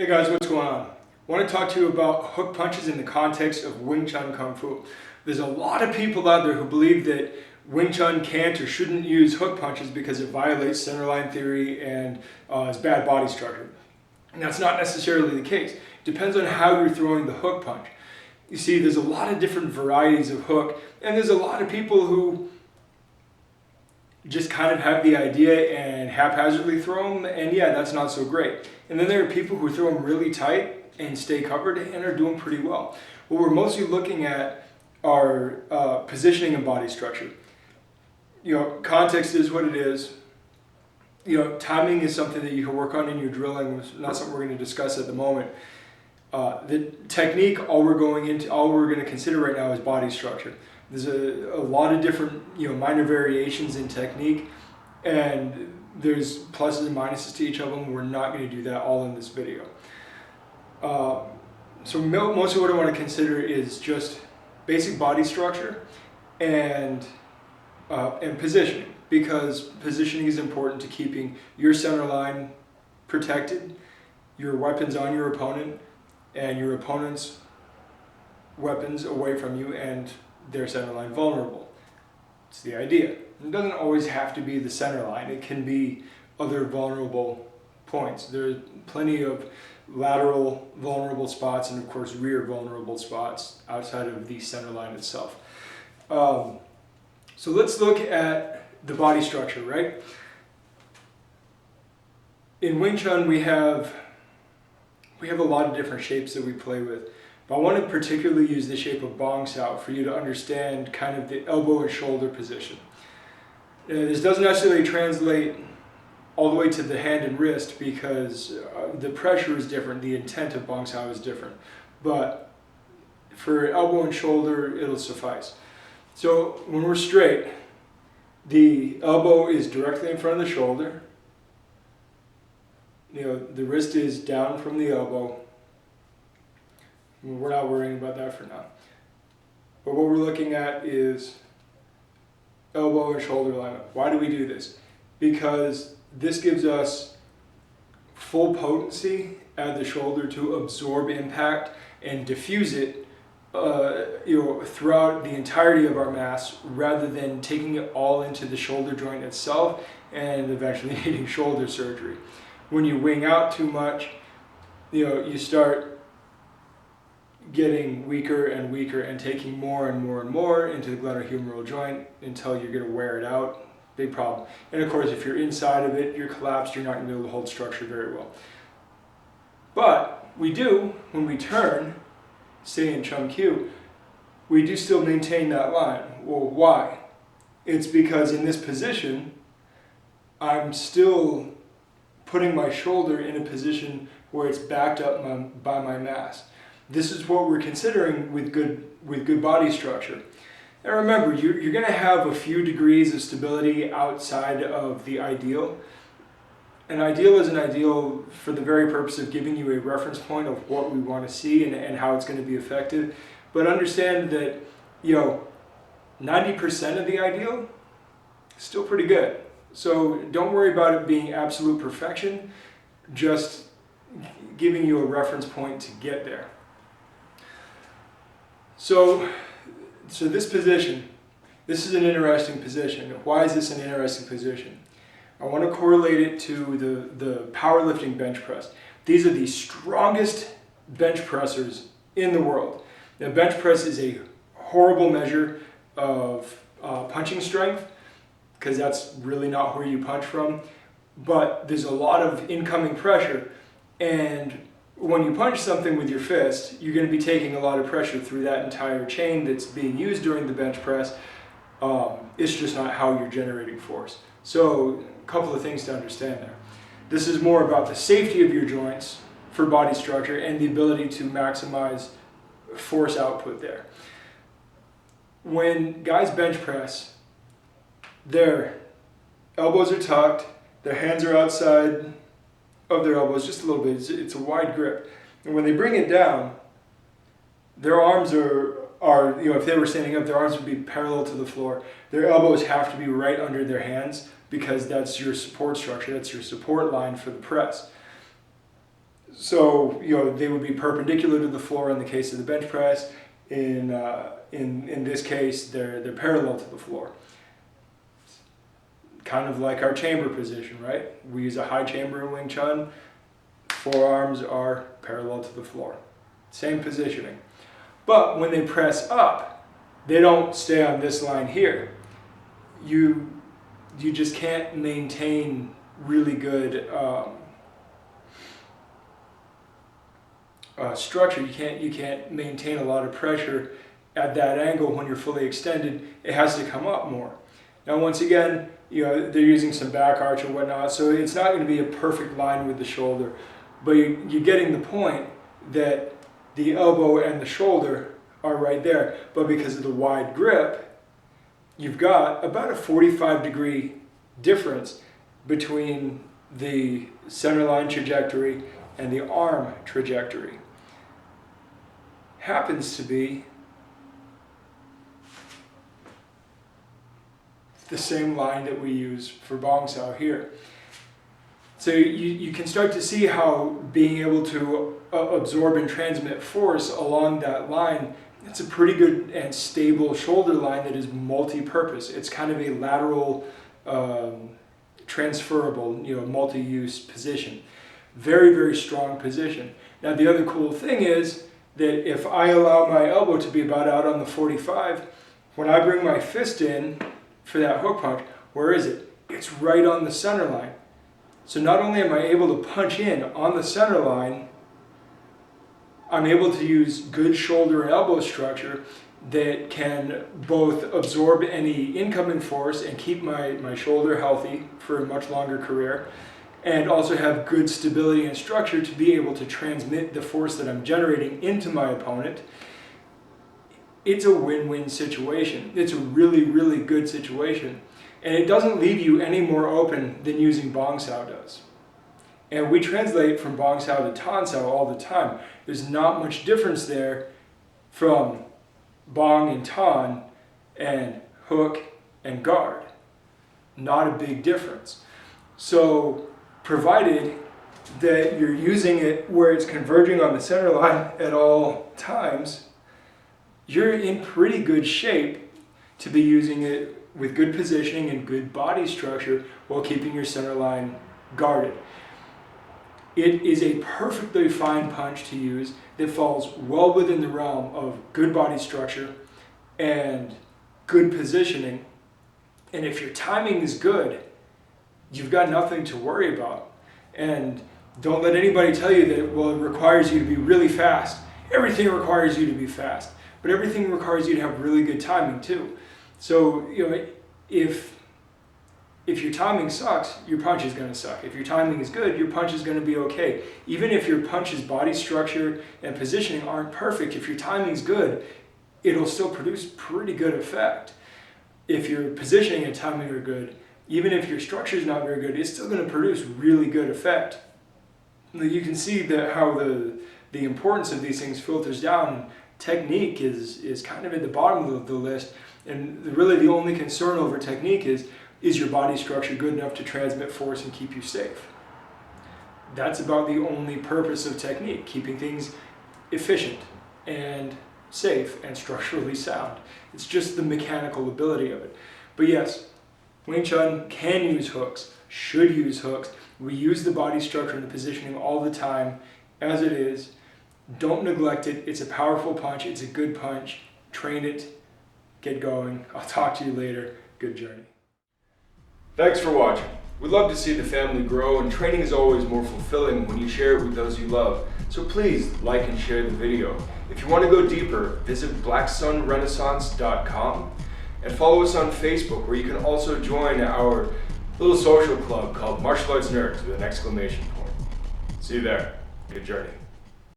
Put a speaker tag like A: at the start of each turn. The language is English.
A: Hey guys, what's going on? I want to talk to you about hook punches in the context of Wing Chun Kung Fu. There's a lot of people out there who believe that Wing Chun can't or shouldn't use hook punches because it violates centerline theory and is bad body structure. And that's not necessarily the case. It depends on how you're throwing the hook punch. You see, there's a lot of different varieties of hook, and there's a lot of people who just kind of have the idea and haphazardly throw them, and yeah, that's not so great. And then there are people who throw them really tight and stay covered and are doing pretty well. What we're mostly looking at are positioning and body structure. Context is what it is. Timing is something that you can work on in your drilling. It's not something we're going to discuss at the moment. The technique, all we're going to consider right now is body structure. There's a lot of different minor variations in technique, and there's pluses and minuses to each of them. We're not going to do that all in this video. So most of what I want to consider is just basic body structure and positioning, because positioning is important to keeping your center line protected, your weapons on your opponent, and your opponent's weapons away from you and their center line vulnerable. It's the idea. It doesn't always have to be the center line. It can be other vulnerable points. There's plenty of lateral vulnerable spots and of course rear vulnerable spots outside of the center line itself. So let's look at the body structure, right? In Wing Chun we have a lot of different shapes that we play with. But I want to particularly use the shape of Bong Sao for you to understand kind of the elbow and shoulder position. This doesn't necessarily translate all the way to the hand and wrist because the pressure is different, the intent of Bong Sao is different. But for elbow and shoulder, it'll suffice. So when we're straight, the elbow is directly in front of the shoulder. The wrist is down from the elbow. We're not worrying about that for now. But what we're looking at is elbow and shoulder alignment. Why do we do this? Because this gives us full potency at the shoulder to absorb impact and diffuse it throughout the entirety of our mass, rather than taking it all into the shoulder joint itself and eventually needing shoulder surgery. When you wing out too much, you start getting weaker and weaker and taking more and more and more into the glenohumeral joint until you're going to wear it out. Big problem. And of course, if you're inside of it, you're collapsed, you're not going to be able to hold structure very well. But we do, when we turn, say in Chum Q, we do still maintain that line. Well, why? It's because in this position, I'm still putting my shoulder in a position where it's backed up by my mass. This is what we're considering with good body structure. And remember, you're going to have a few degrees of stability outside of the ideal. An ideal is an ideal for the very purpose of giving you a reference point of what we want to see and how it's going to be effective. But understand that 90% of the ideal is still pretty good. So don't worry about it being absolute perfection, just giving you a reference point to get there. So this position, this is an interesting position. Why is this an interesting position? I want to correlate it to the powerlifting bench press. These are the strongest bench pressers in the world. Now, bench press is a horrible measure of punching strength, because that's really not where you punch from. But there's a lot of incoming pressure, and when you punch something with your fist, you're going to be taking a lot of pressure through that entire chain that's being used during the bench press. It's just not how you're generating force. So a couple of things to understand there. This is more about the safety of your joints for body structure and the ability to maximize force output there. When guys bench press, their elbows are tucked, their hands are outside of their elbows just a little bit. It's a wide grip. And when they bring it down, their arms are if they were standing up, their arms would be parallel to the floor. Their elbows have to be right under their hands because that's your support structure. That's your support line for the press. So, they would be perpendicular to the floor in the case of the bench press. In this case, they're parallel to the floor. Kind of like our chamber position, right? We use a high chamber in Wing Chun. Forearms are parallel to the floor. Same positioning. But when they press up, they don't stay on this line here. You just can't maintain really good structure. You can't maintain a lot of pressure at that angle when you're fully extended. It has to come up more. Now, once again, they're using some back arch or whatnot, so it's not going to be a perfect line with the shoulder, but you're getting the point that the elbow and the shoulder are right there, but because of the wide grip, you've got about a 45-degree difference between the center line trajectory and the arm trajectory. Happens to be the same line that we use for Bong Sao here. So you can start to see how being able to absorb and transmit force along that line, it's a pretty good and stable shoulder line that is multi-purpose. It's kind of a lateral, transferable, multi-use position. Very, very strong position. Now the other cool thing is that if I allow my elbow to be about out on the 45, when I bring my fist in for that hook punch, where is it? It's right on the center line. So not only am I able to punch in on the center line, I'm able to use good shoulder and elbow structure that can both absorb any incoming force and keep my shoulder healthy for a much longer career, and also have good stability and structure to be able to transmit the force that I'm generating into my opponent. It's a win-win situation. It's a really, really good situation. And it doesn't leave you any more open than using Bong Sao does. And we translate from Bong Sao to Tan Sao all the time. There's not much difference there from Bong and Tan and hook and guard. Not a big difference. So, provided that you're using it where it's converging on the center line at all times, you're in pretty good shape to be using it with good positioning and good body structure while keeping your center line guarded. It is a perfectly fine punch to use that falls well within the realm of good body structure and good positioning. And if your timing is good, you've got nothing to worry about. And don't let anybody tell you that, well, it requires you to be really fast. Everything requires you to be fast, but everything requires you to have really good timing too. So, if your timing sucks, your punch is going to suck. If your timing is good, your punch is going to be okay. Even if your punch's body structure and positioning aren't perfect, if your timing's good, it'll still produce pretty good effect. If your positioning and timing are good, even if your structure is not very good, it's still going to produce really good effect. You can see that how the importance of these things filters down. Technique is kind of at the bottom of the list, and really the only concern over technique is your body structure good enough to transmit force and keep you safe? That's about the only purpose of technique, keeping things efficient and safe and structurally sound. It's just the mechanical ability of it. But yes, Wing Chun can use hooks, should use hooks. We use the body structure and the positioning all the time as it is. Don't neglect it. It's a powerful punch. It's a good punch. Train it. Get going. I'll talk to you later. Good journey. Thanks for watching. We'd love to see the family grow, and training is always more fulfilling when you share it with those you love. So please like and share the video. If you want to go deeper, visit blacksunrenaissance.com and follow us on Facebook, where you can also join our little social club called Martial Arts Nerds with an exclamation point. See you there. Good journey.